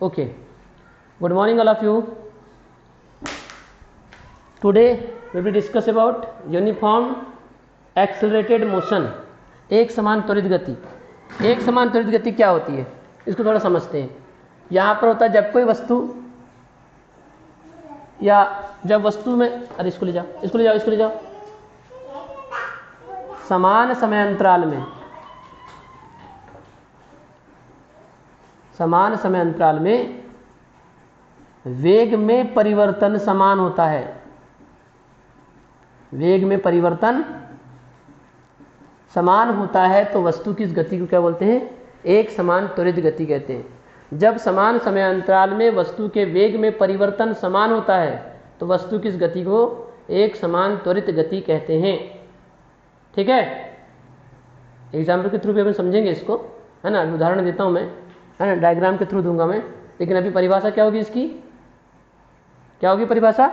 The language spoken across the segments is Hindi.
Okay. Good morning all of you. Today we will discuss about uniform accelerated motion. एक समान त्वरित गति. एक समान त्वरित गति क्या होती है इसको थोड़ा समझते हैं. यहाँ पर होता है जब कोई वस्तु या जब वस्तु में, अरे इसको ले जाओ, इसको ले जाओ, इसको ले जाओ, समान समय अंतराल में, समान समय अंतराल में वेग में परिवर्तन समान होता है. वेग में परिवर्तन समान होता है तो वस्तु की इस गति को क्या बोलते हैं? एक समान त्वरित गति कहते हैं. जब समान समय अंतराल में वस्तु के वेग में परिवर्तन समान होता है तो वस्तु की इस गति को एक समान त्वरित गति कहते हैं. ठीक है, एग्जाम्पल के थ्रू भी हम समझेंगे इसको, है ना. उदाहरण देता हूं मैं, है ना, डायग्राम के थ्रू दूंगा मैं. लेकिन अभी परिभाषा क्या होगी इसकी? क्या होगी परिभाषा?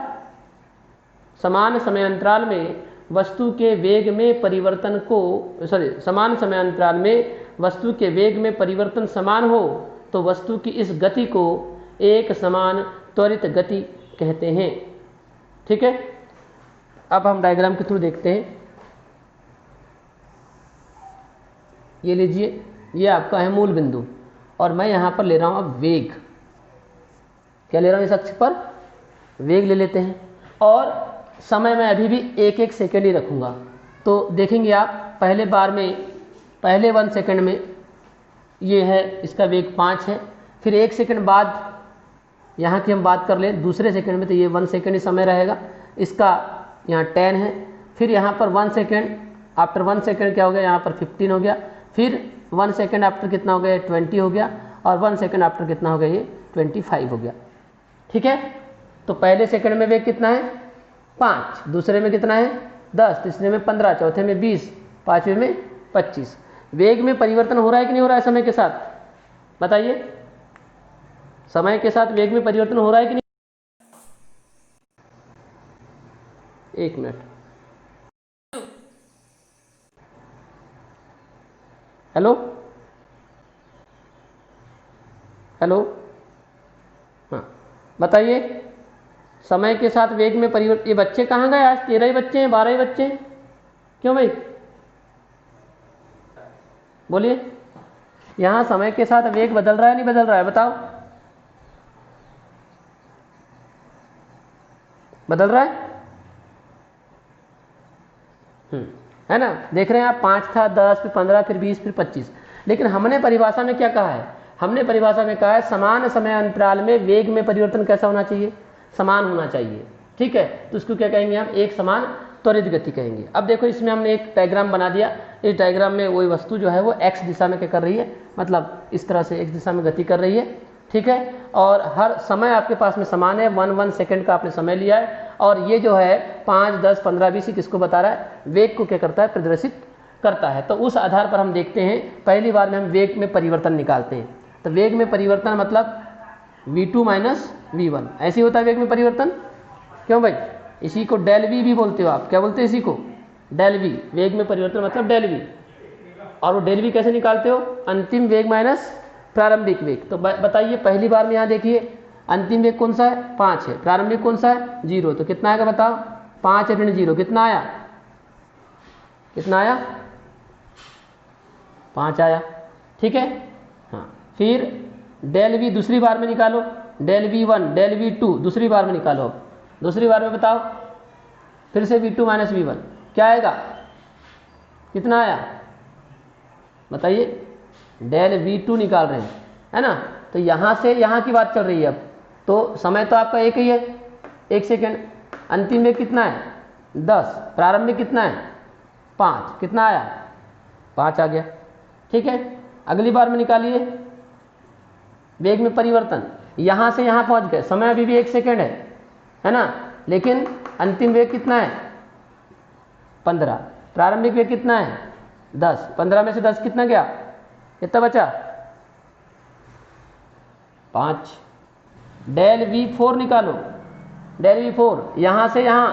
समान समय अंतराल में वस्तु के वेग में परिवर्तन को, समान समय अंतराल में वस्तु के वेग में परिवर्तन समान हो तो वस्तु की इस गति को एक समान त्वरित गति कहते हैं. ठीक है, अब हम डायग्राम के थ्रू देखते हैं. ये लीजिए, ये आपका है मूल बिंदु और मैं यहां पर ले रहा हूं अब वेग. क्या ले रहा हूं? इस अक्ष पर वेग ले लेते हैं और समय में अभी भी एक एक सेकेंड ही रखूंगा. तो देखेंगे आप पहले बार में, पहले 1 सेकेंड में ये है, इसका वेग 5 है. फिर 1 सेकेंड बाद यहाँ की हम बात कर लें, दूसरे सेकेंड में तो ये 1 सेकेंड ही समय रहेगा, इसका यहाँ 10 है. फिर यहाँ पर 1 सेकेंड, आफ्टर 1 सेकेंड क्या हो गया? यहाँ पर 15 हो गया. फिर 1 सेकेंड आफ्टर कितना हो गया? 20 हो गया. और 1 सेकेंड आफ्टर कितना हो गया? ये 25 हो गया. ठीक है, तो पहले सेकेंड में वेग कितना है? 5, दूसरे में कितना है? 10, तीसरे में 15, चौथे में 20, पांचवें में 25. वेग में परिवर्तन हो रहा है कि नहीं हो रहा है समय के साथ? बताइए, समय के साथ वेग में परिवर्तन हो रहा है कि नहीं? एक मिनट. हेलो हेलो, हाँ बताइए, समय के साथ वेग में परिवर्तन. ये बच्चे कहाँ गए? आज 13 ही बच्चे हैं, 12 ही बच्चे हैं. क्यों भाई? बोलिए, यहां समय के साथ वेग बदल रहा है नहीं बदल रहा है? बताओ, बदल रहा है? है ना. देख रहे हैं आप, 5 था, 10, फिर 15, फिर 20, फिर 25. लेकिन हमने परिभाषा में क्या कहा है? हमने परिभाषा में कहा है समान समय अंतराल में वेग में परिवर्तन कैसा होना चाहिए? समान होना चाहिए. ठीक है, तो उसको क्या कहेंगे हम? एक समान त्वरित गति कहेंगे. अब देखो, इसमें हमने एक डायग्राम बना दिया. इस डायग्राम में वही वस्तु जो है वो एक्स दिशा में क्या कर रही है? मतलब इस तरह से एक्स दिशा में गति कर रही है. ठीक है, और हर समय आपके पास में समान है. 1 सेकेंड का आपने समय लिया है और ये जो है 5, 10, 15, 20 किसको बता रहा है? वेग को क्या करता है? प्रदर्शित करता है. तो उस आधार पर हम देखते हैं, पहली बार में हम वेग में परिवर्तन निकालते हैं. तो वेग में परिवर्तन मतलब v2 माइनस v1, ऐसे होता है वेग में परिवर्तन. क्यों भाई? इसी को डेल वी भी बोलते हो आप. क्या बोलते हैं इसी को? Del V. वेग में परिवर्तन मतलब डेल वी. और वो डेल वी कैसे निकालते हो? अंतिम वेग माइनस प्रारंभिक वेग. तो बताइए, पहली बार में यहाँ देखिए, अंतिम वेग कौन सा है? 5 है. प्रारंभिक कौन सा है? 0. तो कितना आएगा बताओ? 5 ऋण 0 कितना आया? कितना आया? 5 आया. ठीक है, हाँ. फिर डेल वी दूसरी बार में निकालो. डेल v1, डेल v2 दूसरी बार में निकालो. अब दूसरी बार में बताओ, फिर से v2 माइनस v1 क्या आएगा? कितना आया? बताइए, डेल v2 निकाल रहे हैं, है ना. तो यहां से यहां की बात चल रही है. अब तो समय तो आपका एक ही है, 1 सेकेंड. अंतिम में कितना है? 10. प्रारंभिक कितना है? 5. कितना आया? 5 आ गया. ठीक है, अगली बार में निकालिए वेग में परिवर्तन. यहां से यहां पहुंच गए, समय अभी भी 1 सेकेंड है ना. लेकिन अंतिम वेग कितना है? 15. प्रारंभिक वेग कितना है? 10. 15 में से 10 कितना गया? कितना बचा? 5. डेल v4 निकालो. डेल v4 यहां से यहां,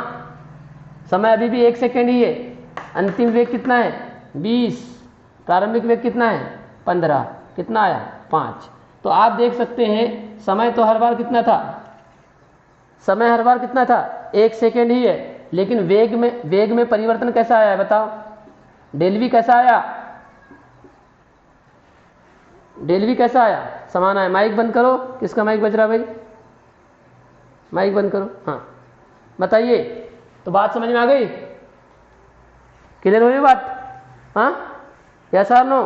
समय अभी भी 1 सेकेंड ही है. अंतिम वेग कितना है? 20. प्रारंभिक वेग कितना है? 15. कितना आया? 5. तो आप देख सकते हैं समय तो हर बार कितना था, समय हर बार कितना था, 1 सेकेंड ही है, लेकिन वेग में परिवर्तन कैसा आया है बताओ, डेल वी कैसा आया, डेल वी कैसा आया, समान आया। माइक बंद करो, किसका माइक बज रहा भाई, माइक बंद करो। हाँ बताइए, तो बात समझ में आ गई, क्लियर हुई बात? हाँ यस और नो?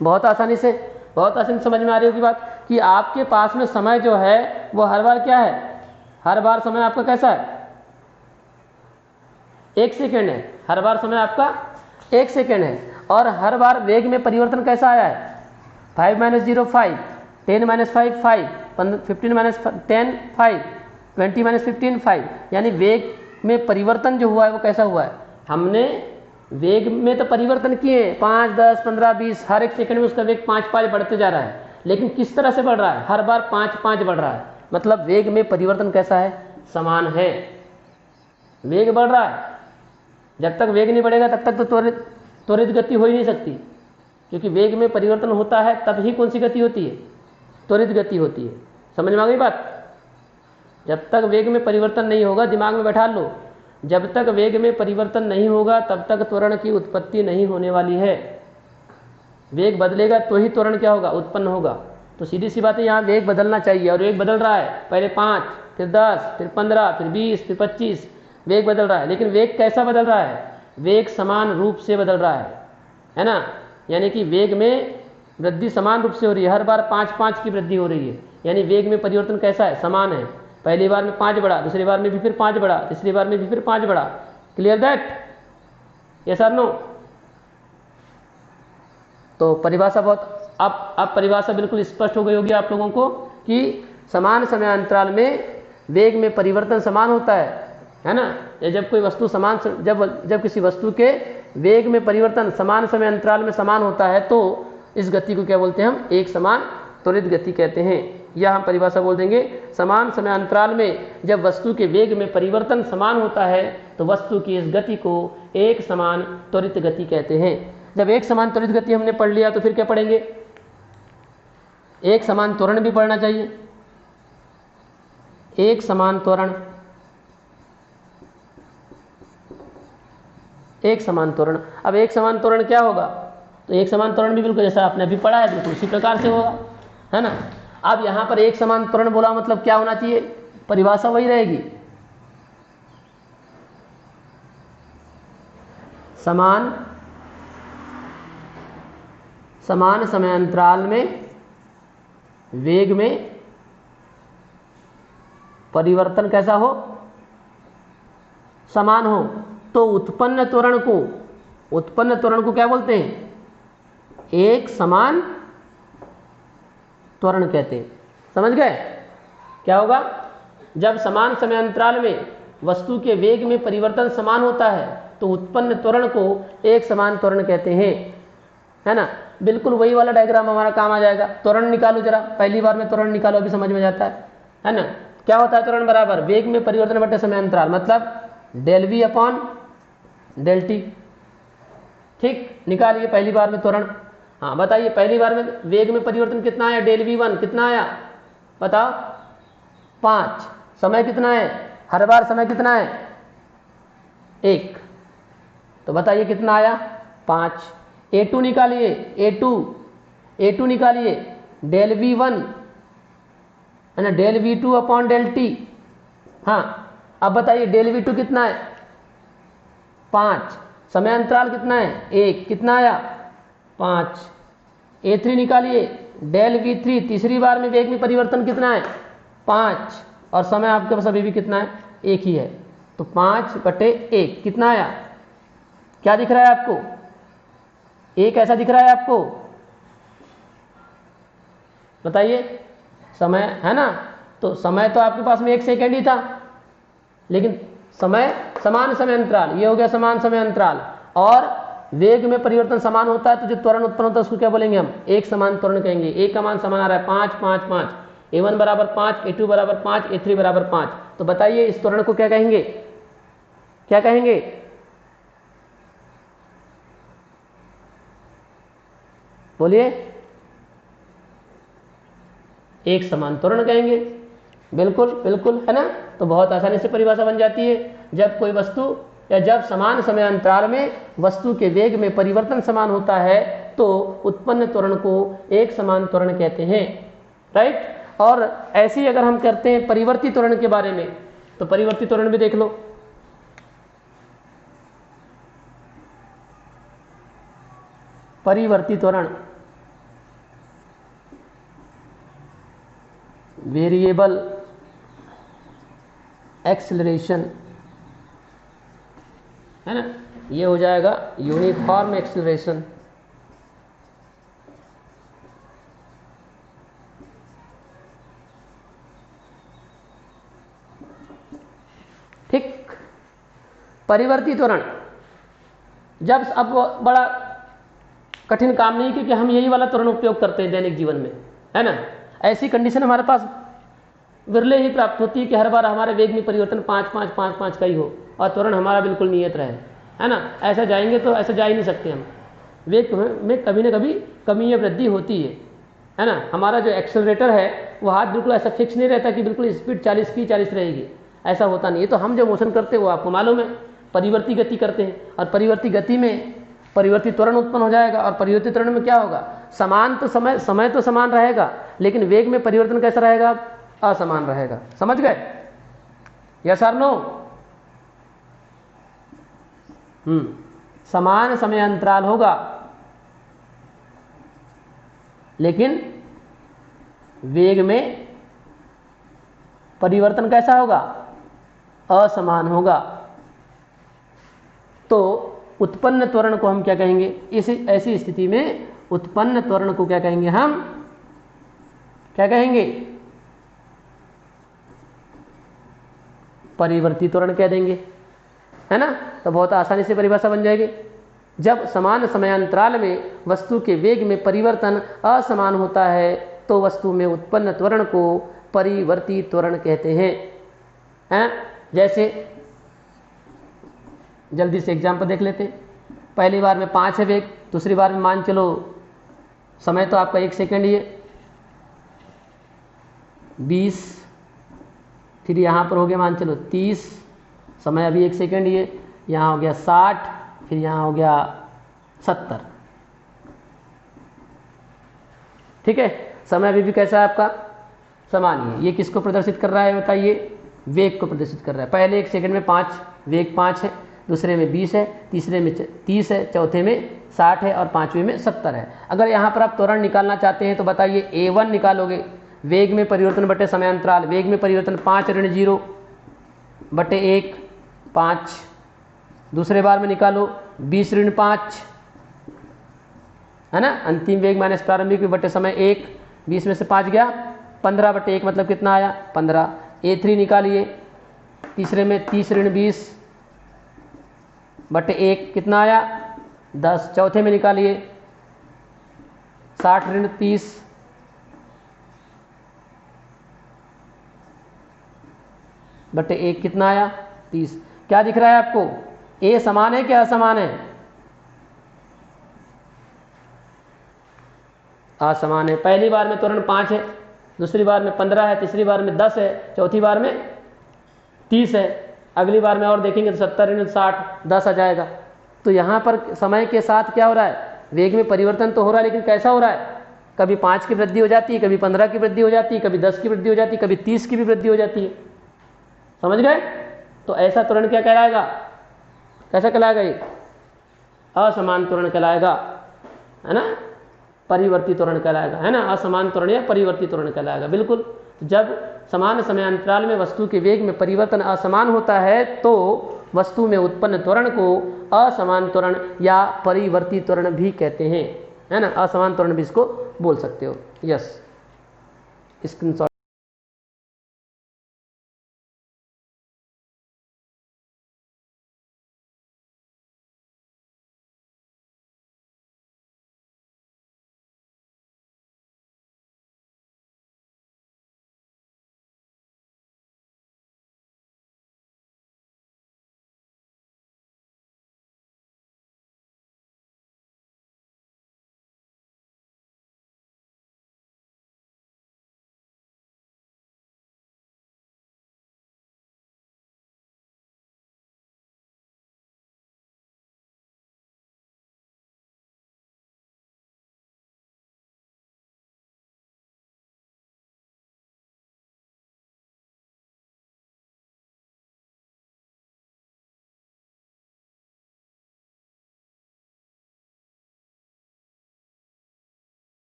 बहुत आसानी से समझ में आ रही होगी बात कि आपके पास में समय जो है वो हर बार क्या है, हर बार समय आपका कैसा है, 1 सेकेंड है, हर बार समय आपका 1 सेकेंड है। और हर बार वेग में परिवर्तन कैसा आया है, 5 - 0 5, 10 - 5 5, 15 - 10 5, 20 - 15 5, यानी वेग में परिवर्तन जो हुआ है वो कैसा हुआ है, हमने वेग में तो परिवर्तन किए 5, 10, 15, 20, हर 1 सेकंड में उसका वेग 5-5 बढ़ते जा रहा है, लेकिन किस तरह से बढ़ रहा है, हर बार 5-5 बढ़ रहा है, मतलब वेग में परिवर्तन कैसा है, समान है। वेग बढ़ रहा है, जब तक वेग नहीं बढ़ेगा तब तक तो त्वरित गति हो ही नहीं सकती, क्योंकि वेग में परिवर्तन होता है तब ही कौन सी गति होती है, त्वरित गति होती है। समझ में आ गई बात? जब तक वेग में परिवर्तन नहीं होगा, दिमाग में बैठा लो, जब तक वेग में परिवर्तन नहीं होगा तब तक त्वरण की उत्पत्ति नहीं होने वाली है। वेग बदलेगा तो ही त्वरण क्या होगा, उत्पन्न होगा। तो सीधी सी बात है, यहाँ वेग बदलना चाहिए और वेग बदल रहा है, पहले 5, फिर 10, फिर 15, फिर 20, फिर 25, वेग बदल रहा है। लेकिन वेग कैसा बदल रहा है, वेग समान रूप से बदल रहा है ना, यानी कि वेग में वृद्धि समान रूप से हो रही है, हर बार 5-5 की वृद्धि हो रही है, यानी वेग में परिवर्तन कैसा है, समान है। पहली बार में 5 बढ़ा, दूसरी बार में भी फिर 5 बढ़ा, तीसरी बार में भी फिर 5 बढ़ा। Clear that? यस और नो? तो परिभाषा बहुत अब परिभाषा बिल्कुल स्पष्ट हो गई होगी आप लोगों को कि समान समय अंतराल में वेग में परिवर्तन समान होता है ना। या जब कोई वस्तु समान जब किसी वस्तु के वेग में परिवर्तन समान समय अंतराल में समान होता है तो इस गति को क्या बोलते हैं हम, एक समान त्वरित गति कहते हैं। या हम परिभाषा बोल देंगे, समान समय अंतराल में जब वस्तु के वेग में परिवर्तन समान होता है तो वस्तु की इस गति को एक समान त्वरित गति कहते हैं। जब एक समान त्वरित गति हमने पढ़ लिया तो फिर क्या पढ़ेंगे, एक समान त्वरण भी पढ़ना चाहिए। एक समान त्वरण, एक समान त्वरण। अब एक समान त्वरण क्या होगा, तो एक समान त्वरण भी बिल्कुल जैसा आपने अभी पढ़ा है बिल्कुल उसी प्रकार से होगा, है ना। अब यहां पर एक समान त्वरण बोला मतलब क्या होना चाहिए, परिभाषा वही रहेगी, समान समय अंतराल में वेग में परिवर्तन कैसा हो, समान हो। तो उत्पन्न त्वरण को क्या बोलते हैं, एक समान त्वरण कहते हैं। समझ गए क्या होगा, जब समान समय अंतराल में वस्तु के वेग में परिवर्तन समान होता है तो उत्पन्न त्वरण को एक समान त्वरण कहते हैं, है ना। बिल्कुल वही वाला डायग्राम हमारा काम आ जाएगा। त्वरण निकालो जरा, पहली बार में त्वरण निकालो, अभी समझ में जाता है ना। क्या होता है त्वरण, बराबर वेग में परिवर्तन बटे समय अंतराल, मतलब del V upon del T. ठीक, निकालिए पहली बार में त्वरण। हाँ बताइए, पहली बार में वेग में परिवर्तन कितना आया, डेल वी 1 कितना आया बताओ, 5। समय कितना है, हर बार समय कितना है, 1। तो बताइए कितना आया, 5। A2 निकालिए, A2 निकालिए, डेल V1 है ना, del V2 upon del T. हाँ अब बताइए डेल V2 कितना है, 5। समय अंतराल कितना है, 1। कितना आया, 5। A3 निकालिए, डेल V3, तीसरी बार में वेग में परिवर्तन कितना है, 5, और समय आपके पास अभी भी कितना है, 1 ही है। तो 5/1 कितना आया, क्या दिख रहा है आपको, 1 ऐसा दिख रहा है आपको, बताइए। समय है ना, तो समय तो आपके पास में 1 सेकेंड ही था, लेकिन समय समान समय अंतराल, ये हो गया समान समय अंतराल, और वेग में परिवर्तन समान होता है तो जो त्वरण उत्पन्न होता है उसको क्या बोलेंगे हम, एक समान त्वरण कहेंगे। एक का मान समान आ रहा है 5 5 5, A1 बराबर 5, A2 बराबर 5, A3 बराबर 5। तो बताइए इस त्वरण को क्या कहेंगे, क्या कहेंगे, बोलिए। एक समान त्वरण कहेंगे। बिल्कुल बिल्कुल, है ना। तो बहुत आसानी से परिभाषा बन जाती है। जब कोई वस्तु या जब समान समय अंतराल में वस्तु के वेग में परिवर्तन समान होता है तो उत्पन्न त्वरण को एक समान त्वरण कहते हैं। राइट। और ऐसे ही अगर हम करते हैं परिवर्ती त्वरण के बारे में, तो परिवर्ती त्वरण भी देख लो। परिवर्ती त्वरण, वेरिएबल एक्सेलरेशन, है ना, ये हो जाएगा यूनिफॉर्म एक्सेलरेशन। ठीक। परिवर्ती त्वरण, जब अब बड़ा कठिन काम नहीं, क्योंकि हम यही वाला त्वरण उपयोग करते हैं दैनिक जीवन में, है ना। ऐसी कंडीशन हमारे पास विरले ही प्राप्त होती है कि हर बार हमारे वेग में परिवर्तन 5-5-5-5 का ही हो और त्वरण हमारा बिल्कुल नियत रहे, है ना। ऐसा जाएंगे तो ऐसा जा ही नहीं सकते हम। वेग में कभी ना कभी कमी या वृद्धि होती है ना। हमारा जो एक्सेलरेटर है वो हाथ बिल्कुल ऐसा फिक्स नहीं रहता कि बिल्कुल स्पीड 40 की 40 रहेगी, ऐसा होता नहीं है। तो हम जो मोशन करते हैं वो आपको मालूम है, परिवर्ती गति करते हैं, और परिवर्ती गति में परिवर्ती त्वरण उत्पन्न हो जाएगा। और परिवर्ती त्वरण में क्या होगा, समान तो समय तो समान रहेगा, लेकिन वेग में परिवर्तन कैसा रहेगा, असमान रहेगा। समझ गए? यस और नो? समान समय अंतराल होगा, लेकिन वेग में परिवर्तन कैसा होगा, असमान होगा। तो उत्पन्न त्वरण को हम क्या कहेंगे, इस ऐसी स्थिति में उत्पन्न त्वरण को क्या कहेंगे, हम क्या कहेंगे, परिवर्ती त्वरण कह देंगे, है ना। तो बहुत आसानी से परिभाषा बन जाएगी। जब समान समयांतराल में वस्तु के वेग में परिवर्तन असमान होता है तो वस्तु में उत्पन्न त्वरण को परिवर्ती त्वरण कहते हैं। जैसे जल्दी से एग्जाम्पल देख लेते हैं। पहली बार में 5 है वेग, दूसरी बार में मान चलो समय तो आपका 1 सेकेंड ही है, 20, फिर यहाँ पर हो गया मान चलो 30, समय अभी 1 सेकेंड ही है, यहाँ हो गया 60, फिर यहाँ हो गया 70। ठीक है, समय अभी भी कैसा है आपका, समान ही है। ये किसको प्रदर्शित कर रहा है बताइए, वेग को प्रदर्शित कर रहा है। पहले 1 सेकेंड में 5, वेग 5 है, दूसरे में 20 है, तीसरे में 30 है, चौथे में 60 है और पांचवें में 70 है। अगर यहाँ पर आप त्वरण निकालना चाहते हैं तो बताइए A1 निकालोगे, वेग में परिवर्तन बटे समयांतराल, वेग में परिवर्तन 5 ऋण 0 बटे 1 5, दूसरे बार में निकालो 20 ऋण 5, है ना। अंतिम वेग माइनस प्रारंभिक वेग बटे समय 1, 20 में से 5 गया 15 बटे 1 मतलब कितना आया 15। A3 निकालिए, तीसरे में 30 ऋण 20 बटे 1 कितना आया 10। चौथे में निकालिए 60 ऋण 30 बटे 1 कितना आया 30। क्या दिख रहा है आपको, ए समान है क्या असमान है, असमान है। पहली बार में त्वरण 5 है, दूसरी बार में 15 है, तीसरी बार में 10 है, चौथी बार में 30 है। अगली बार में और देखेंगे तो 70 ऋण 60 10 आ जाएगा। तो यहाँ पर समय के साथ क्या हो रहा है, वेग में परिवर्तन तो हो रहा है, लेकिन कैसा हो रहा है, कभी 5 की वृद्धि हो जाती है, कभी 15 की वृद्धि हो जाती है, कभी 10 की वृद्धि हो जाती है, कभी 30 की भी वृद्धि हो जाती है। समझ गए? तो ऐसा त्वरण क्या कहलाएगा, कैसा कहलाएगा, ये असमान त्वरण कहलाएगा, है ना, परिवर्ती त्वरण कहलाएगा, है ना। असमान त्वरण या परिवर्ती त्वरण कहलाएगा। बिल्कुल, जब समान समयांतराल में वस्तु के वेग में परिवर्तन असमान होता है तो वस्तु में उत्पन्न त्वरण को असमान त्वरण या परिवर्ती त्वरण भी कहते हैं, है ना। असमान त्वरण भी इसको बोल सकते हो। यस, स्क्रीनशॉट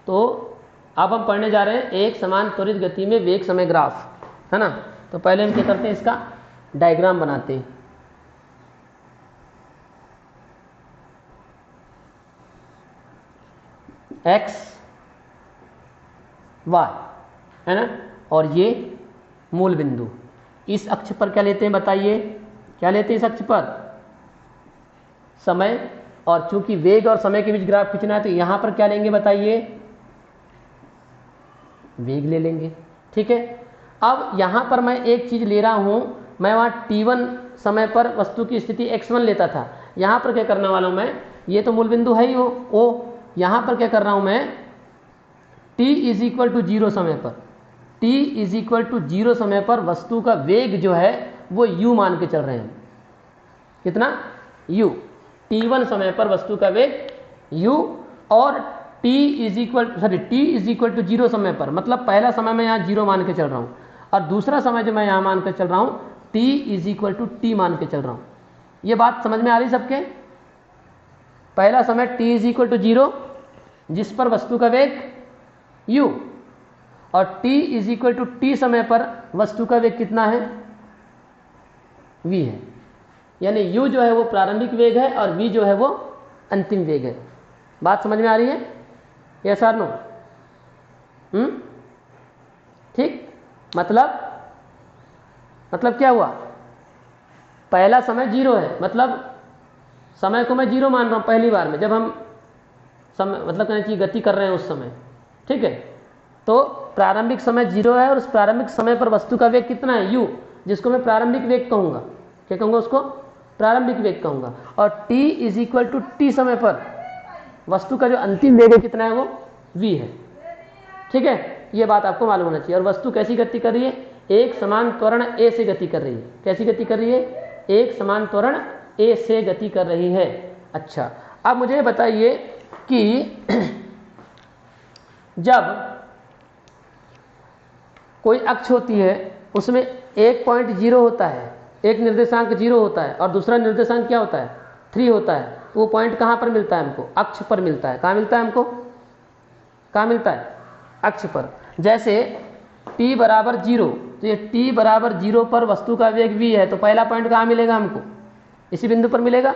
तो अब हम पढ़ने जा रहे हैं एक समान त्वरित गति में वेग समय ग्राफ, है ना। तो पहले हम क्या करते हैं, इसका डायग्राम बनाते हैं। एक्स वाई, है ना, और ये मूल बिंदु। इस अक्ष पर क्या लेते हैं बताइए, क्या लेते हैं इस अक्ष पर, समय। और चूंकि वेग और समय के बीच ग्राफ खींचना है तो यहां पर क्या लेंगे बताइए, वेग ले लेंगे, ठीक है। अब यहां पर मैं एक चीज ले रहा हूं, मैं वहां t1 समय पर वस्तु की स्थिति x1 लेता था। यहां पर क्या करने वाला हूं मैं, ये तो मूल बिंदु है ही ओ, यहां पर क्या कर रहा हूं मैं, t = 0 समय पर, t = 0 समय पर वस्तु का वेग जो है वो u मान के चल रहे हैं। कितना, u। t1 समय पर वस्तु का वेग u, और t = 0 समय पर, मतलब पहला समय मैं यहाँ 0 मान के चल रहा हूँ, और दूसरा समय जो मैं यहाँ मान के चल रहा हूँ t = t मान के चल रहा हूँ। ये बात समझ में आ रही सबके। पहला समय t = 0 जिस पर वस्तु का वेग u, और t = t समय पर वस्तु का वेग कितना है, v है। यानी u जो है वो प्रारंभिक वेग है और v जो है वो अंतिम वेग है। बात समझ में आ रही है, यस और नो? ठीक। मतलब क्या हुआ, पहला समय 0 है, मतलब समय को मैं 0 मान रहा हूं पहली बार में, जब हम समय मतलब कहना चाहिए गति कर रहे हैं उस समय, ठीक है। तो प्रारंभिक समय 0 है और उस प्रारंभिक समय पर वस्तु का वेग कितना है, u, जिसको मैं प्रारंभिक वेग कहूंगा। क्या कहूंगा उसको, प्रारंभिक वेग कहूंगा। और t = t समय पर वस्तु का जो अंतिम वेग है कितना है, वो v है, ठीक है। ये बात आपको मालूम होना चाहिए। और वस्तु कैसी गति कर रही है, एक समान त्वरण a से गति कर रही है। कैसी गति कर रही है, एक समान त्वरण a से गति कर रही है। अच्छा, अब मुझे बताइए कि जब कोई अक्ष होती है उसमें एक पॉइंट 0 होता है, एक निर्देशांक 0 होता है और दूसरा निर्देशांक क्या होता है, 3 होता है। तो वो पॉइंट कहाँ पर मिलता है हमको, अक्ष पर मिलता है। कहाँ मिलता है हमको, कहाँ मिलता है, अक्ष पर। जैसे t = 0, तो ये t = 0 पर वस्तु का वेग v है, तो पहला पॉइंट कहाँ मिलेगा हमको, इसी बिंदु पर मिलेगा।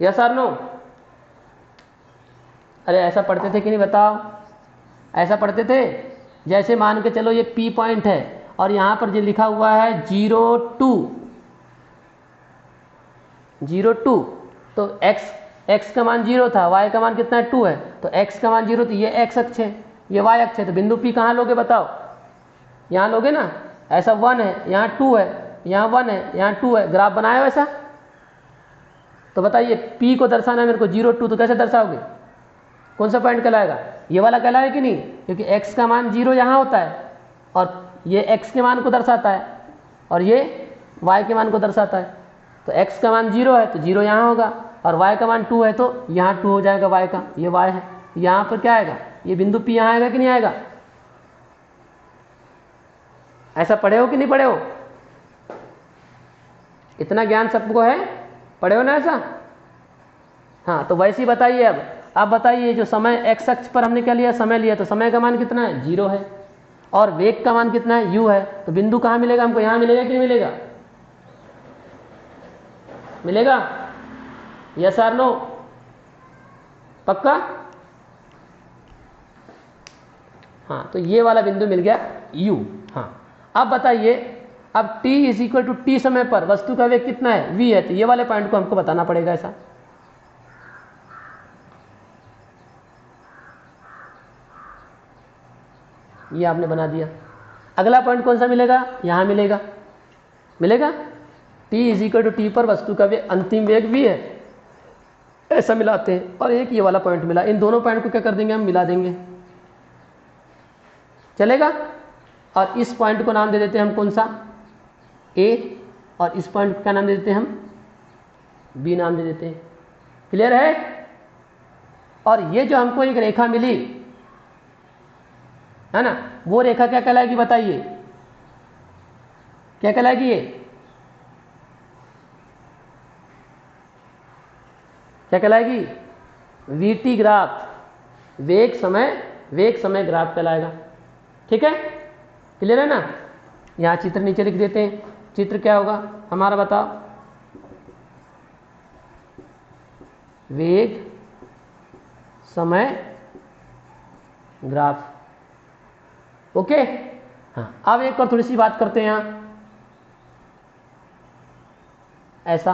यस और नो? अरे ऐसा पढ़ते थे कि नहीं बताओ, ऐसा पढ़ते थे। जैसे मान के चलो ये P पॉइंट है और यहां पर जो लिखा हुआ है 0 2, तो x का मान 0 था, y का मान कितना है, 2 है, तो x का मान 0, तो ये x अक्ष है, ये y अक्ष है। तो बिंदु P कहाँ लोगे बताओ, यहाँ लोगे ना। ऐसा 1 है, यहाँ 2 है, यहाँ 1 है, यहाँ 2 है, ग्राफ बनाया वैसा। तो बताइए P को दर्शाना है मेरे को 0 2, तो कैसे दर्शाओगे, कौन सा पॉइंट कहलाएगा, ये वाला कहलाएगा कि नहीं, क्योंकि x का मान 0 यहाँ होता है और ये x के मान को दर्शाता है और ये y के मान को दर्शाता है। तो x का मान 0 है तो 0 यहाँ होगा, और y का मान 2 है तो यहाँ 2 हो जाएगा y का, ये y है। यहाँ पर क्या आएगा, ये बिंदु P यहाँ आएगा कि नहीं आएगा। ऐसा पढ़े हो कि नहीं पढ़े हो, इतना ज्ञान सबको है, पढ़े हो ना ऐसा। हाँ, तो वैसे ही बताइए। अब बताइए जो समय x अक्ष पर हमने क्या लिया, समय लिया, तो समय का मान कितना है, 0 है, और वेग का मान कितना है, u है। तो बिंदु कहाँ मिलेगा हमको, यहाँ मिलेगा कि नहीं मिलेगा, मिलेगा। यस और नो, पक्का। हाँ, तो ये वाला बिंदु मिल गया u। हाँ, अब बताइए, अब t = t समय पर वस्तु का वेग कितना है, v है, तो ये वाले पॉइंट को हमको बताना पड़ेगा ऐसा। ये आपने बना दिया। अगला पॉइंट कौन सा मिलेगा, यहां मिलेगा, t = t पर वस्तु का वेग अंतिम वेग v है, ऐसा मिलाते हैं। और एक ये वाला पॉइंट मिला, इन दोनों पॉइंट को क्या कर देंगे, हम मिला देंगे, चलेगा। और इस पॉइंट को नाम दे देते हैं हम कौन सा, a, और इस पॉइंट को क्या नाम दे देते हैं हम, b नाम दे देते हैं। क्लियर है। और ये जो हमको एक रेखा मिली है ना, वो रेखा क्या कहलाएगी बताइए, क्या कहलाएगी, ये क्या कहलाएगी, VT ग्राफ। वेग समय ग्राफ कहलाएगा। ठीक है, क्लियर है ना। यहाँ चित्र नीचे लिख देते हैं। चित्र क्या होगा हमारा, बताओ। वेग समय ग्राफ। ओके। हाँ, अब एक और थोड़ी सी बात करते हैं। यहाँ ऐसा,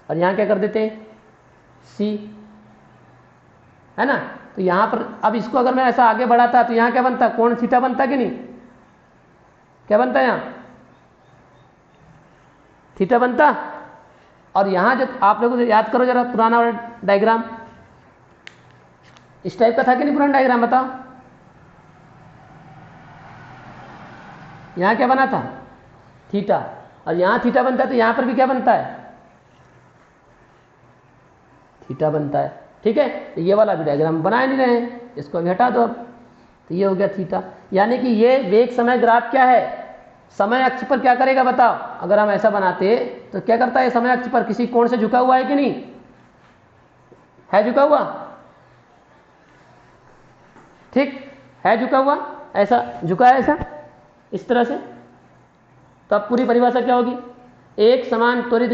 और यहाँ क्या कर देते हैं, सी, है ना। तो यहाँ पर अब इसको अगर मैं ऐसा आगे बढ़ाता तो यहाँ क्या बनता, कोण थीटा बनता कि नहीं, क्या बनता है, यहाँ थीटा बनता। और यहाँ जब आप लोगों को याद करो जरा पुराना वाला डायग्राम, इस टाइप का था कि नहीं पुराना डायग्राम, बताओ। यहाँ क्या बना था, थीटा, और यहाँ थीटा बनता है तो यहाँ पर भी क्या बनता है, थीटा बनता है। ठीक है, तो ये वाला भी डायग्राम बना नहीं रहे हैं, इसको अभी हटा दो अब। तो ये हो गया थीटा, यानी कि ये वेग समय ग्राफ क्या है, समय अक्ष पर क्या करेगा बताओ। अगर हम ऐसा बनाते तो क्या करता है, समय अक्ष पर किसी कोण से झुका हुआ है कि नहीं है, झुका हुआ, ठीक है, झुका हुआ, ऐसा झुका है, ऐसा इस तरह से। तो अब पूरी परिभाषा क्या होगी, एक समान त्वरित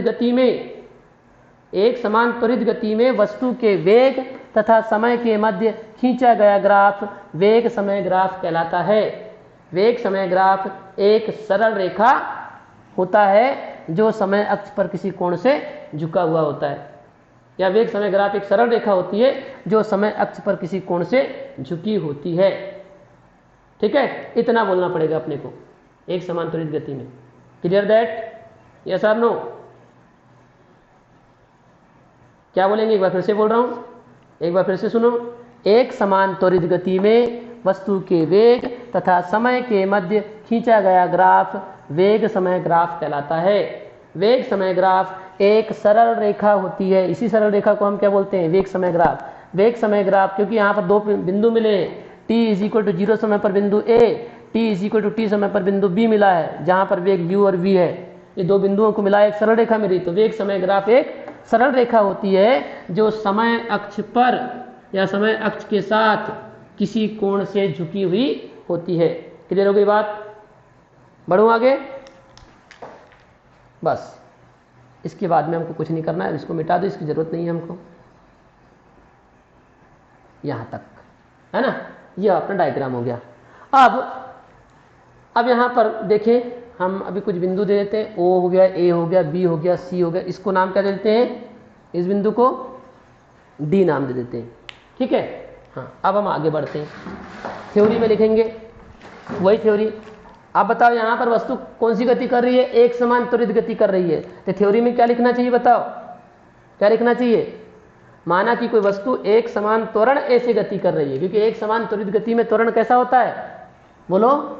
गति में वस्तु के वेग तथा समय के मध्य खींचा गया ग्राफ वेग समय ग्राफ कहलाता है। वेग समय ग्राफ एक सरल रेखा होता है जो समय अक्ष पर किसी कोण से झुका हुआ होता है, या वेग समय ग्राफ एक सरल रेखा होती है जो समय अक्ष पर किसी कोण से झुकी होती है। ठीक है, इतना बोलना पड़ेगा अपने को एक समान त्वरित गति में। क्लियर दैट, यस और नो। क्या बोलेंगे, एक बार फिर से बोल रहा हूं, एक बार फिर से सुनो। एक समान त्वरित गति में वस्तु के वेग तथा समय के मध्य खींचा गया ग्राफ वेग समय ग्राफ कहलाता है। वेग समय ग्राफ एक सरल रेखा होती है, इसी सरल रेखा को हम क्या बोलते हैं, वेग समय ग्राफ। वेग समय ग्राफ, क्योंकि यहाँ पर दो बिंदु मिले हैं, t=0 समय पर बिंदु A, t=t समय पर बिंदु B मिला है, जहां पर वेग u और v है। ये दो बिंदुओं को मिला एक सरल रेखा मिली। तो वेग समय ग्राफ एक सरल रेखा होती है जो समय अक्ष पर या समय अक्ष के साथ किसी कोण से झुकी हुई होती है। क्लियर हो गई बात, बढ़ूं आगे। बस इसके बाद में हमको कुछ नहीं करना है, इसको मिटा दो, इसकी जरूरत नहीं है हमको, यहां तक, है ना। यह अपना डायग्राम हो गया। अब यहां पर देखें, हम अभी कुछ बिंदु दे देते हैं, O हो गया, A हो गया, B हो गया, C हो गया। इसको नाम क्या देते हैं, इस बिंदु को D नाम दे देते हैं। ठीक है, हाँ। अब हम आगे बढ़ते हैं, थ्योरी में लिखेंगे वही थ्योरी। आप बताओ यहाँ पर वस्तु कौन सी गति कर रही है, एक समान त्वरित गति कर रही है। तो थ्योरी में क्या लिखना चाहिए बताओ, क्या लिखना चाहिए। माना कि कोई वस्तु एक समान त्वरण ए से गति कर रही है, क्योंकि एक समान त्वरित गति में त्वरण कैसा होता है, बोलो।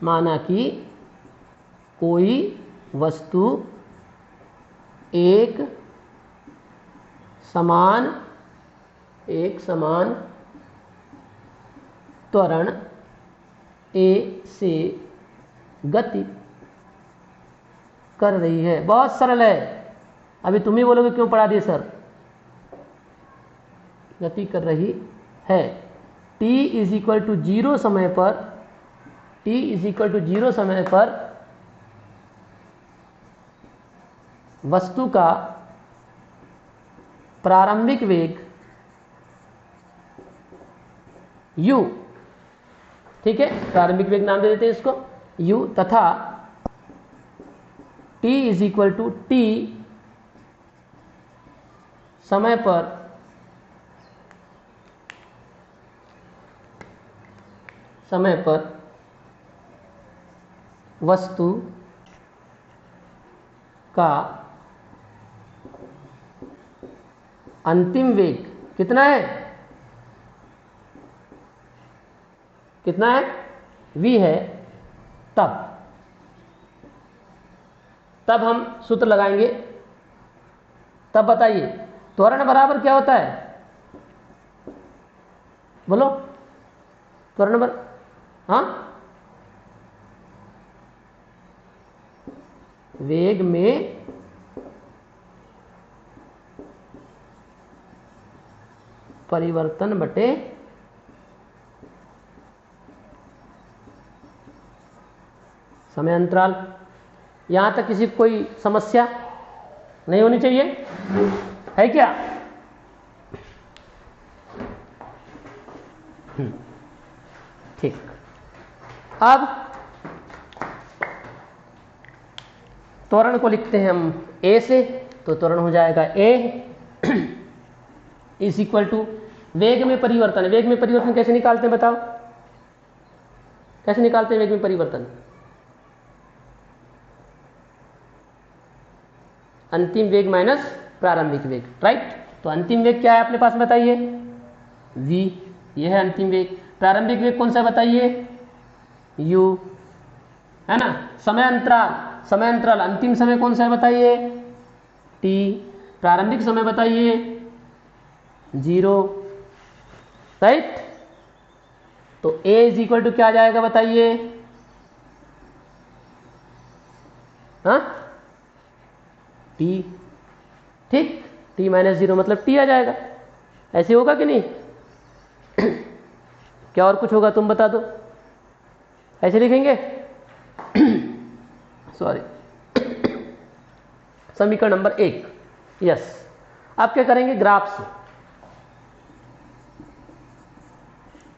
माना कि कोई वस्तु एक समान त्वरण ए से गति कर रही है। बहुत सरल है। अभी तुम ही बोलोगे क्यों पढ़ा दिए सर, गति कर रही है। t=0 समय पर वस्तु का प्रारंभिक वेग u, ठीक है, प्रारंभिक वेग नाम दे देते हैं इसको u, तथा t समय पर वस्तु का अंतिम वेग कितना है, v है। तब हम सूत्र लगाएंगे। तब बताइए त्वरण बराबर क्या होता है, बोलो। त्वरण बराबर, हाँ, वेग में परिवर्तन बटे समय अंतराल। यहां तक किसी को कोई समस्या नहीं होनी चाहिए, है क्या? ठीक। अब त्वरण को लिखते हैं हम a से, तो त्वरण हो जाएगा a इज इक्वल टू वेग में परिवर्तन। वेग में परिवर्तन कैसे निकालते हैं बताओ, कैसे निकालते हैं वेग में परिवर्तन? अंतिम वेग माइनस प्रारंभिक वेग, राइट। तो अंतिम वेग क्या है अपने पास बताइए? v, ये है अंतिम वेग। प्रारंभिक वेग कौन सा बताइए? u, है ना। समय अंतराल, समय अंतराल अंतिम समय कौन सा है बताइए? t। प्रारंभिक समय बताइए? 0, राइट। तो a इज इक्वल टू क्या आ जाएगा बताइए? हाँ, t, ठीक। t माइनस 0 मतलब t आ जाएगा। ऐसे होगा कि नहीं? क्या और कुछ होगा तुम बता दो, ऐसे लिखेंगे? सॉरी, समीकरण नंबर 1, यस। अब क्या करेंगे? ग्राफ से,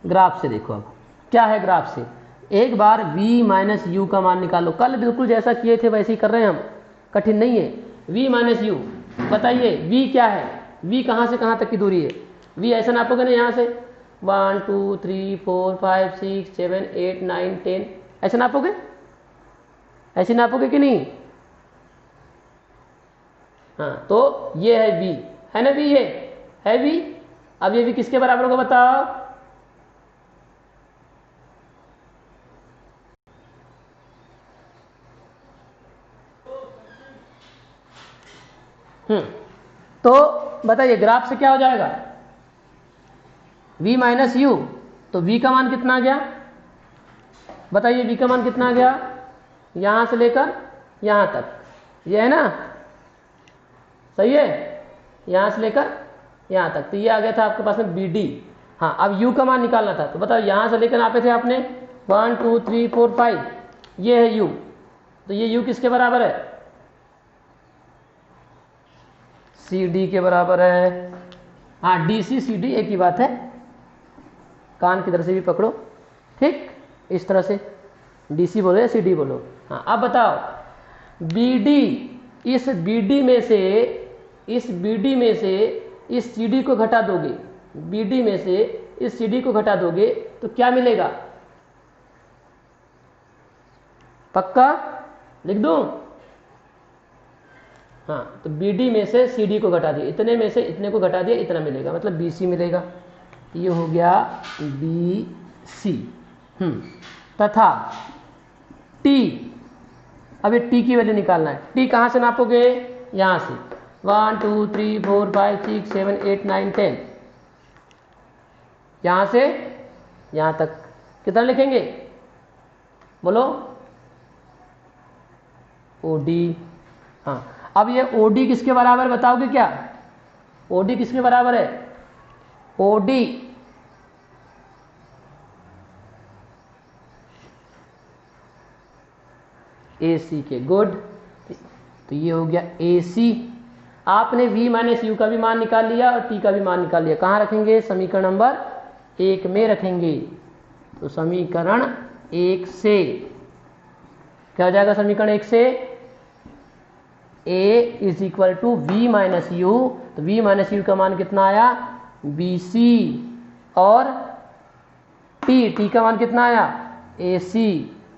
ग्राफ से देखो अब क्या है। ग्राफ से एक बार v माइनस यू का मान निकालो। कल बिल्कुल जैसा किए थे वैसे ही कर रहे हैं हम, कठिन नहीं है। v माइनस यू, बताइए v क्या है? v कहां से कहां तक की दूरी है? v ऐसा नापोगे ना, यहां से 1 2 3 4 5 6 7 8 9 10, ऐसे नापोगे? ऐसे नापोगे कि नहीं? हाँ, तो ये है v, है ना। v ये है v। अब ये v किसके बराबर होगा बताओ? तो बताइए ग्राफ से क्या हो जाएगा? v माइनस यू, तो v का मान कितना आ गया बताइए? v का मान कितना आ गया? यहां से लेकर यहां तक, ये है ना, सही है। यहां से लेकर यहां तक, तो ये आ गया था आपके पास में bd। हाँ, अब u का मान निकालना था, तो बताओ यहां से लेकर नापे थे आपने 1 2 3 4 5, ये है u। तो ये u किसके बराबर है? CD के बराबर है। हाँ, DC CD एक ही बात है, कान की तरह से भी पकड़ो, ठीक। इस तरह से DC बोलो या CD बोलो। हाँ, अब बताओ BD, इस BD में से इस CD को घटा दोगे, BD में से इस CD को घटा दोगे तो क्या मिलेगा? पक्का लिख दूं? हाँ, तो BD में से CD को घटा दिया, इतने में से इतने को घटा दिया, इतना मिलेगा, मतलब BC मिलेगा। ये हो गया BC। तथा T, अब ये T की वैल्यू निकालना है। T कहां से नापोगे? यहां से 1 2 3 4 5 6 7 8 9 10, यहां से यहां तक कितना लिखेंगे बोलो? OD। हाँ, अब ये OD किसके बराबर बताओगे क्या? OD किसके बराबर है? OD AC के, गुड। तो ये हो गया AC। आपने v माइनस यू का भी मान निकाल लिया और t का भी मान निकाल लिया। कहाँ रखेंगे? समीकरण नंबर 1 में रखेंगे। तो समीकरण 1 से क्या हो जाएगा? समीकरण 1 से a is equal to v minus U, तो v माइनस यू का मान कितना आया? BC, और t का मान कितना आया? AC।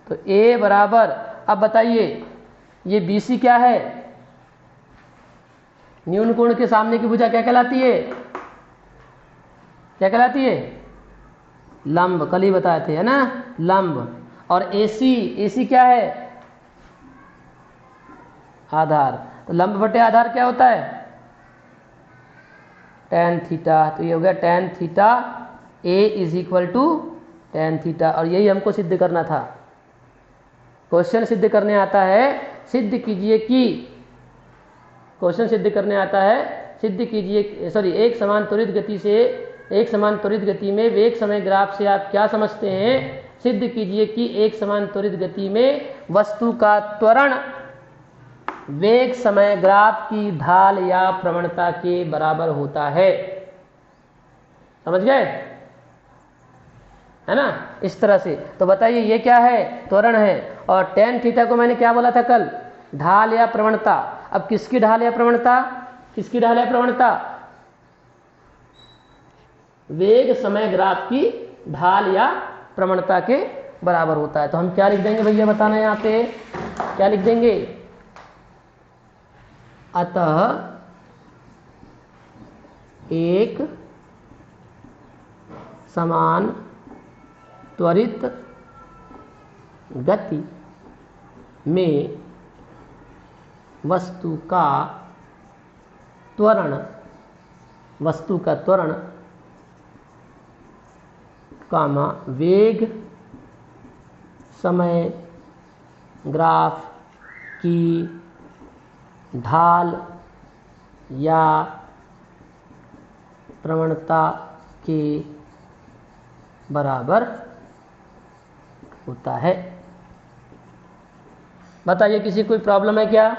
तो a बराबर, अब बताइए ये BC क्या है? न्यून कोण के सामने की भुजा क्या कहलाती है? क्या कहलाती है? लंब, कल ही बताए थे, है ना, लंब। और AC क्या है? आधार। तो लंब बटे आधार क्या होता है? tan theta. तो ये हो गया tan theta A is equal to tan theta. और यही हमको सिद्ध करना था। क्वेश्चन सिद्ध करने आता है, सिद्ध कीजिए कि, क्वेश्चन सिद्ध करने आता है, सिद्ध कीजिए, सॉरी, एक समान त्वरित गति से एक समान त्वरित गति में वेग समय ग्राफ से आप क्या समझते हैं? सिद्ध कीजिए कि एक समान त्वरित गति में वस्तु का त्वरण वेग समय ग्राफ की ढाल या प्रवणता के बराबर होता है। समझ गए? है ना? इस तरह से। तो बताइए ये क्या है? त्वरण है। और tan थीटा को मैंने क्या बोला था कल? ढाल या प्रवणता। अब किसकी ढाल या प्रवणता? किसकी ढाल या प्रवणता? वेग समय ग्राफ की ढाल या प्रवणता के बराबर होता है। तो हम क्या लिख देंगे भैया, बताना यहाँ पे क्या लिख देंगे? अतः एक समान त्वरित गति में वस्तु का त्वरण कामा वेग समय ग्राफ की ढाल या प्रवणता के बराबर होता है। बताइए किसी कोई प्रॉब्लम है क्या?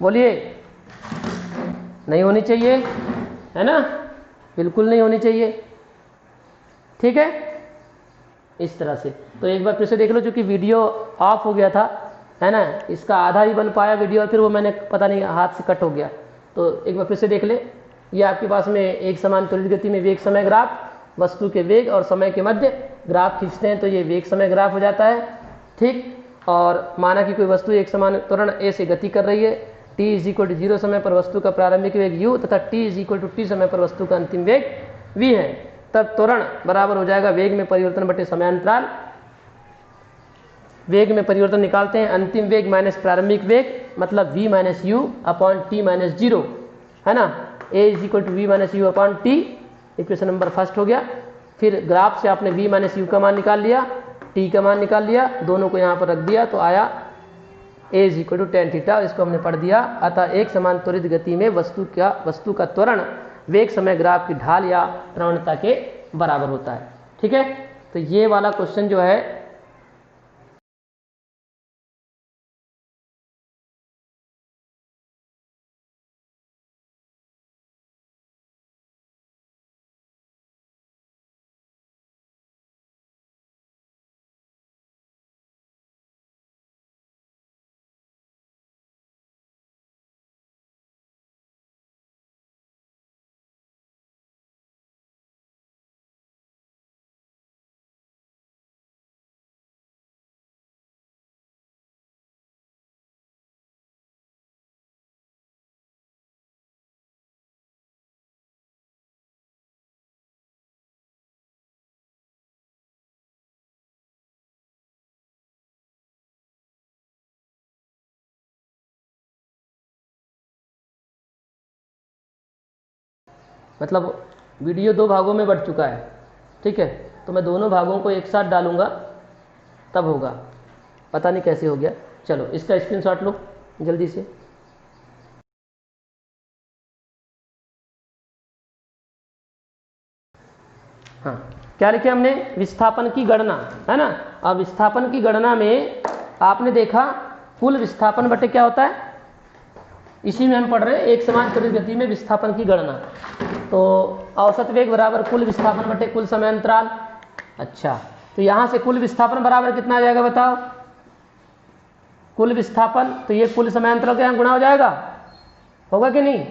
बोलिए। नहीं होनी चाहिए, है ना? बिल्कुल नहीं होनी चाहिए। ठीक है, इस तरह से। तो एक बार फिर से देख लो, चूंकि वीडियो ऑफ हो गया था, है ना, इसका आधा ही बन पाया वीडियो, और फिर वो मैंने पता नहीं हाथ से कट हो गया। तो एक बार फिर से देख ले। ये आपके पास में एक समान त्वरित गति में वेग समय ग्राफ, वस्तु के वेग और समय के मध्य ग्राफ खींचते हैं तो ये वेग समय ग्राफ हो जाता है। ठीक। और माना कि कोई वस्तु एक समान त्वरण ए से गति कर रही है, t = 0 समय पर वस्तु का प्रारंभिक वेग u तथा t = t समय पर वस्तु का अंतिम वेग v है। तब त्वरण बराबर हो जाएगा वेग में परिवर्तन बटे समयांतराल। वेग में परिवर्तन निकालते हैं, अंतिम वेग माइनस प्रारंभिक वेग, मतलब v - u अपॉन t - 0, है ना। a = v - u upon t, equation number first हो गया। फिर ग्राफ से आपने v - u का मान निकाल लिया, t का मान निकाल लिया, दोनों को यहाँ पर रख दिया तो आया a = tan थीटा। इसको हमने पढ़ दिया। अतः एक समान त्वरित गति में वस्तु का त्वरण वेग समय ग्राफ की ढाल या प्रवणता के बराबर होता है। ठीक है, तो ये वाला क्वेश्चन जो है मतलब वीडियो 2 भागों में बढ़ चुका है। ठीक है, तो मैं दोनों भागों को एक साथ डालूंगा तब होगा। पता नहीं कैसे हो गया। चलो इसका स्क्रीनशॉट लो जल्दी से। हाँ, क्या लिखे हमने? विस्थापन की गणना, है ना। अब विस्थापन की गणना में आपने देखा कुल विस्थापन बटे क्या होता है, इसी में हम पढ़ रहे हैं एक समान त्वरित गति में विस्थापन की गणना। तो औसत वेग बराबर कुल विस्थापन बटे कुल समय अंतराल। अच्छा, तो यहां से कुल विस्थापन बराबर कितना आ जाएगा बताओ? कुल विस्थापन, तो ये कुल समय अंतराल के यहाँ गुणा हो जाएगा, होगा कि नहीं?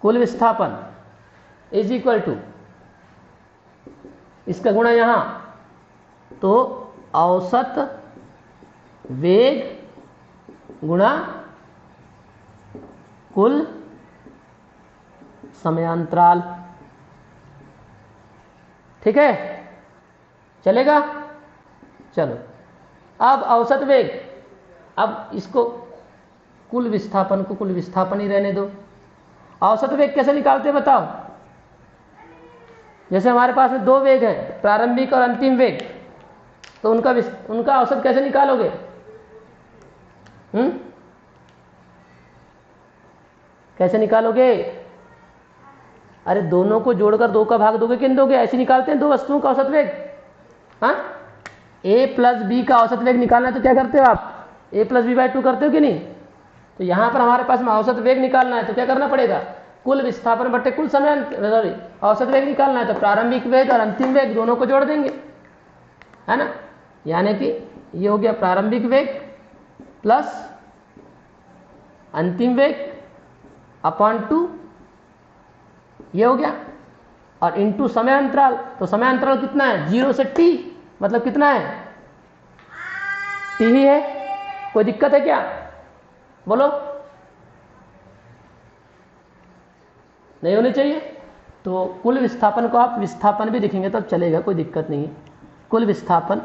कुल विस्थापन इज इक्वल टू इसका गुणा यहां, तो औसत वेग गुणा कुल समयांतराल। ठीक है, चलेगा? चलो, अब औसत वेग, अब इसको कुल विस्थापन को कुल विस्थापन ही रहने दो। औसत वेग कैसे निकालते हैं बताओ? जैसे हमारे पास में 2 वेग हैं, प्रारंभिक और अंतिम वेग, तो उनका औसत कैसे निकालोगे? कैसे निकालोगे? अरे दोनों को जोड़कर 2 का भाग दोगे, किन दोगे? ऐसे निकालते हैं दो वस्तुओं का औसत वेग। हाँ, a प्लस बी का औसत वेग निकालना है तो क्या करते हो आप? a प्लस बी बाई 2 करते हो कि नहीं? तो यहां पर हमारे पास में औसत वेग निकालना है तो क्या करना पड़ेगा? कुल विस्थापन बटे कुल समय, सॉरी औसत वेग निकालना है तो प्रारंभिक वेग और अंतिम वेग दोनों को जोड़ देंगे, है ना। यानी कि ये हो गया प्रारंभिक वेग प्लस अंतिम वेग अपॉन 2, ये हो गया, और इनटू समय अंतराल। तो समय अंतराल कितना है? 0 से t, मतलब कितना है? t ही है। कोई दिक्कत है क्या? बोलो, नहीं होनी चाहिए। तो कुल विस्थापन को आप विस्थापन भी दिखेंगे तब चलेगा, कोई दिक्कत नहीं है। कुल विस्थापन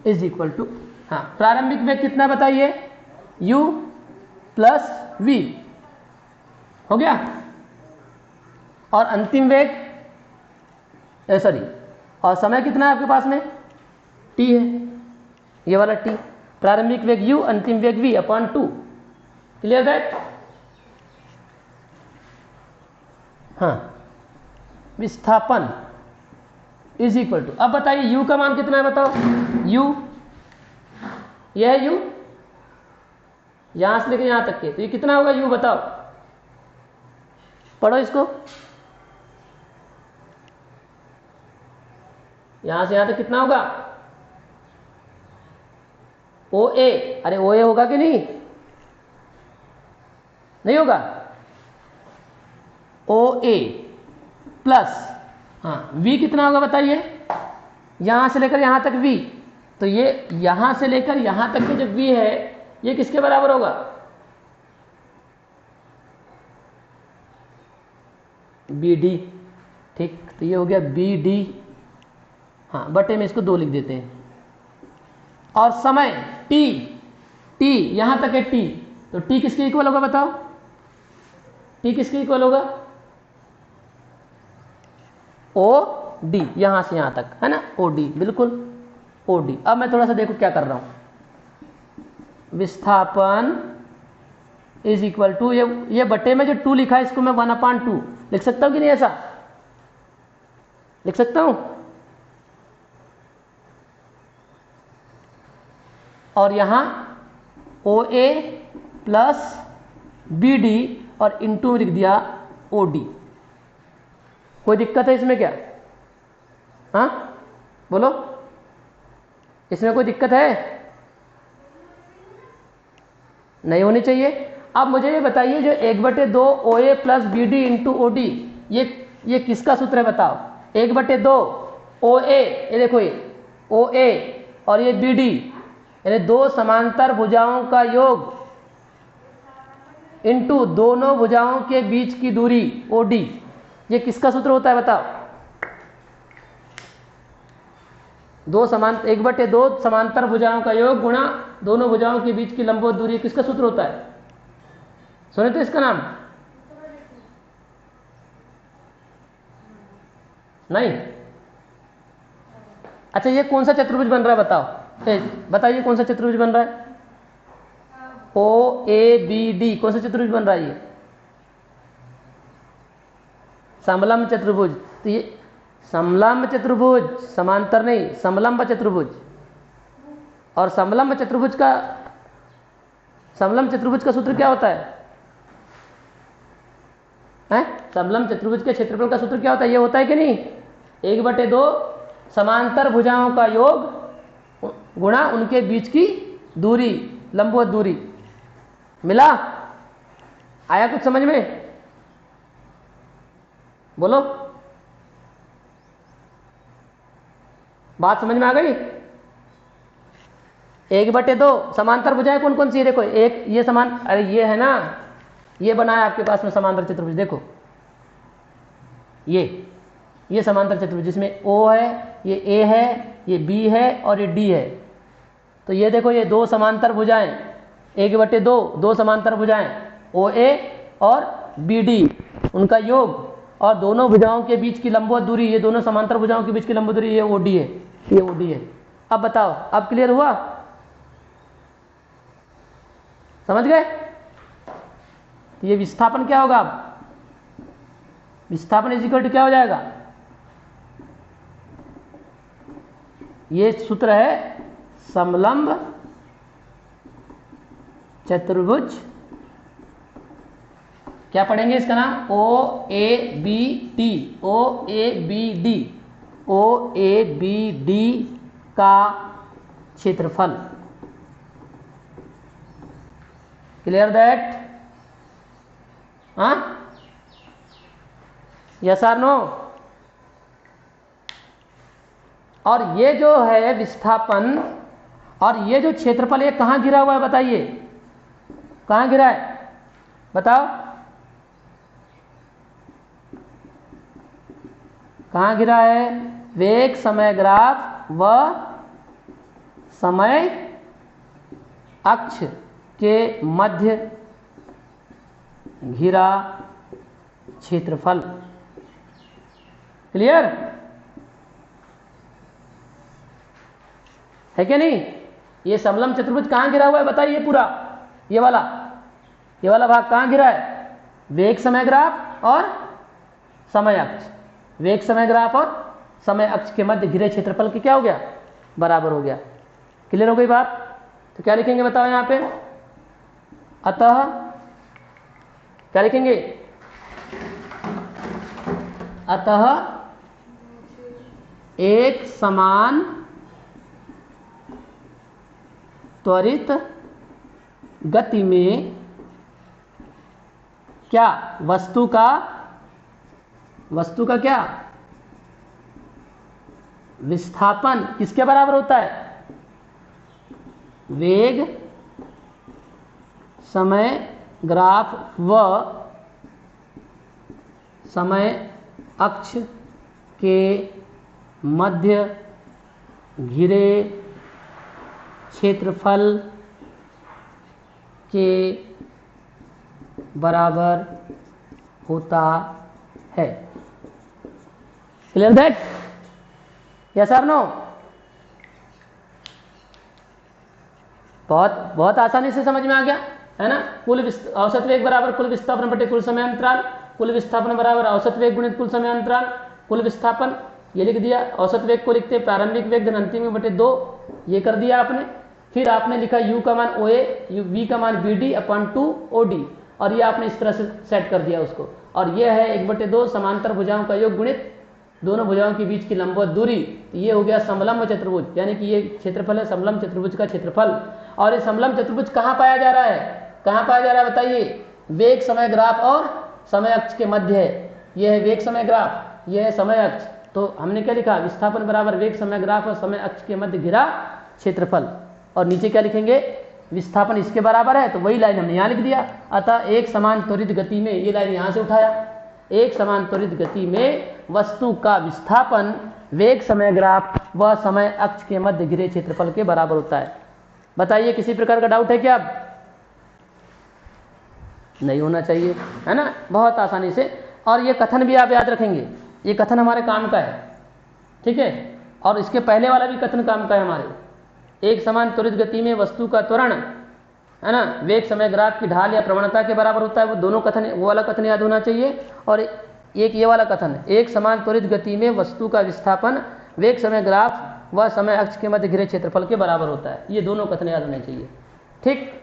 इज इक्वल टू, हाँ प्रारंभिक वेग कितना बताइए? u प्लस v, हो गया, और अंतिम वेग सॉरी और समय कितना है आपके पास में? t है, ये वाला t। प्रारंभिक वेग u, अंतिम वेग v अपॉन 2। Clear that? हाँ, विस्थापन इज इक्वल टू, अब बताइए u का मान कितना है बताओ? u, यह है u, यहां से लेकर यहां तक के, तो ये कितना होगा u बताओ? पढ़ो इसको, यहां से यहां तक कितना होगा? OA, अरे OA होगा कि नहीं? नहीं होगा? OA प्लस, हाँ V कितना होगा बताइए? यहां से लेकर यहां तक V, तो ये यहां से लेकर यहां तक के जो V है ये किसके बराबर होगा? BD, ठीक, तो ये हो गया BD, हाँ बटे में इसको 2 लिख देते हैं। और समय T यहां तक है T, तो T किसके इक्वल होगा बताओ? T किसके इक्वल होगा? OD, यहां से यहां तक, है ना, OD, बिल्कुल OD। अब मैं थोड़ा सा देखो क्या कर रहा हूं। विस्थापन इज इक्वल टू, ये बटे में जो 2 लिखा है इसको मैं 1/2 लिख सकता हूं कि नहीं? ऐसा लिख सकता हूं। और यहां OA प्लस BD और इंटू लिख दिया OD। कोई दिक्कत है इसमें क्या? हाँ बोलो, इसमें कोई दिक्कत है? नहीं होनी चाहिए। अब मुझे ये बताइए जो 1/2 OA plus BD into OD, ये किसका सूत्र है बताओ? 1/2 OA, ये देखो ये OA और ये BD, यानी 2 समांतर भुजाओं का योग इंटू दोनों भुजाओं के बीच की दूरी OD, ये किसका सूत्र होता है बताओ? 1/2 समांतर भुजाओं का योग गुणा दोनों भुजाओं के बीच की लंबवत दूरी, किसका सूत्र होता है? सुने तो इसका नाम? नहीं? अच्छा, ये कौन सा चतुर्भुज बन रहा है बताओ? बताइए कौन सा चतुर्भुज बन रहा है? OABD, कौन सा चतुर्भुज बन रहा है? ये समलंब चतुर्भुज। तो ये समलंब चतुर्भुज, समांतर नहीं, समलंब चतुर्भुज। और समलंब चतुर्भुज का सूत्र क्या होता है? समलंब चतुर्भुज के क्षेत्रफल का सूत्र क्या होता है? ये होता है कि नहीं? 1/2 समांतर भुजाओं का योग गुणा उनके बीच की दूरी, लंबवत दूरी। मिला? आया कुछ समझ में? बोलो, बात समझ में आ गई? 1/2 समांतर भुजाएं कौन कौन सी है? देखो, एक ये समान, अरे ये है ना, ये बना है आपके पास में समांतर चतुर्भुज। देखो ये समांतर चतुर्भुज जिसमें O है, ये A है, ये B है और ये D है। तो ये देखो, ये 2 समांतर भुजाएं, 1/2 2 समांतर भुजाएं OA और BD, उनका योग और दोनों भुजाओं के बीच की लंबवत दूरी, ये दोनों समांतर भुजाओं के बीच की लंबवत दूरी, ये OD है, ये OD है। अब बताओ, अब क्लियर हुआ? समझ गए? ये विस्थापन क्या होगा? अब विस्थापन इज इक्वल टू क्या हो जाएगा? ये सूत्र है समलंब चतुर्भुज, क्या पढ़ेंगे इसका नाम? O A B D, O A B D, O A B D का क्षेत्रफल। Clear that? हाँ, यस और नो? और ये जो है विस्थापन और ये जो क्षेत्रफल, ये कहां गिरा हुआ है बताइए? कहां गिरा है बताओ? कहां गिरा है? वेग समय ग्राफ व समय अक्ष के मध्य घिरा क्षेत्रफल। क्लियर है क्या नहीं? ये समलंब चतुर्भुज कहां गिरा हुआ है बताइए? पूरा ये वाला भाग कहां गिरा है? वेग समय ग्राफ और समय अक्ष, वेग समय ग्राफ और समय अक्ष के मध्य घिरे क्षेत्रफल के क्या हो गया? बराबर हो गया। क्लियर हो गई बात? तो क्या लिखेंगे बताओ यहां पे? अतः क्या लिखेंगे? अतः एक समान त्वरित गति में क्या? वस्तु का क्या? विस्थापन किसके बराबर होता है? वेग समय ग्राफ व समय अक्ष के मध्य घिरे क्षेत्रफल के बराबर होता है। Clear that? यस और नो? बहुत आसानी से समझ में आ गया है ना? कुल औसत वेग बराबर कुल विस्थापन बटे कुल समय अंतराल, कुल विस्थापन बराबर औसत वेग गुणित कुल समय अंतराल, कुल विस्थापन ये लिख दिया। औसत वेग को लिखते प्रारंभिक वेग धन अंतिम वेग बटे 2, ये कर दिया आपने। फिर आपने लिखा u का मान OA, v का मान BD अपॉन 2 OD, और ये आपने इस तरह से सेट कर दिया उसको। और ये है 1/2 समांतर भुजाओं का योग गुणित दोनों भुजाओं के बीच की लंबवत दूरी। तो ये हो गया समलंब चतुर्भुज, यानी कि ये क्षेत्रफल है समलंब चतुर्भुज का क्षेत्रफल। और ये समलंब चतुर्भुज कहाँ पाया जा रहा है? कहाँ पाया जा रहा है बताइए? वेग समय ग्राफ और समय अक्ष के मध्य है। ये है वेग समय ग्राफ, ये है समय अक्ष। तो हमने क्या लिखा? विस्थापन बराबर वेग समय ग्राफ और समय अक्ष के मध्य घिरा क्षेत्रफल। और नीचे क्या लिखेंगे? विस्थापन इसके बराबर है, तो वही लाइन हमने यहाँ लिख दिया। अतः एक समान त्वरित गति में, ये लाइन यहाँ से उठाया, एक समान त्वरित गति में वस्तु का विस्थापन वेग समय ग्राफ व समय अक्ष के मध्य घिरे क्षेत्रफल के बराबर होता है। बताइए किसी प्रकार का डाउट है क्या? अब नहीं होना चाहिए, है ना? बहुत आसानी से। और ये कथन भी आप याद रखेंगे, ये कथन हमारे काम का है, ठीक है? और इसके पहले वाला भी कथन काम का है हमारे। एक समान त्वरित गति में वस्तु का त्वरण, है ना, वेग समय ग्राफ की ढाल या प्रवणता के बराबर होता है। वो दोनों कथन, वो वाला कथन याद होना चाहिए। और एक ये वाला कथन, एक समान त्वरित गति में वस्तु का विस्थापन वेग समय ग्राफ व समय अक्ष के मध्य घिरे क्षेत्रफल के बराबर होता है। ये दोनों कथन याद होने चाहिए, ठीक?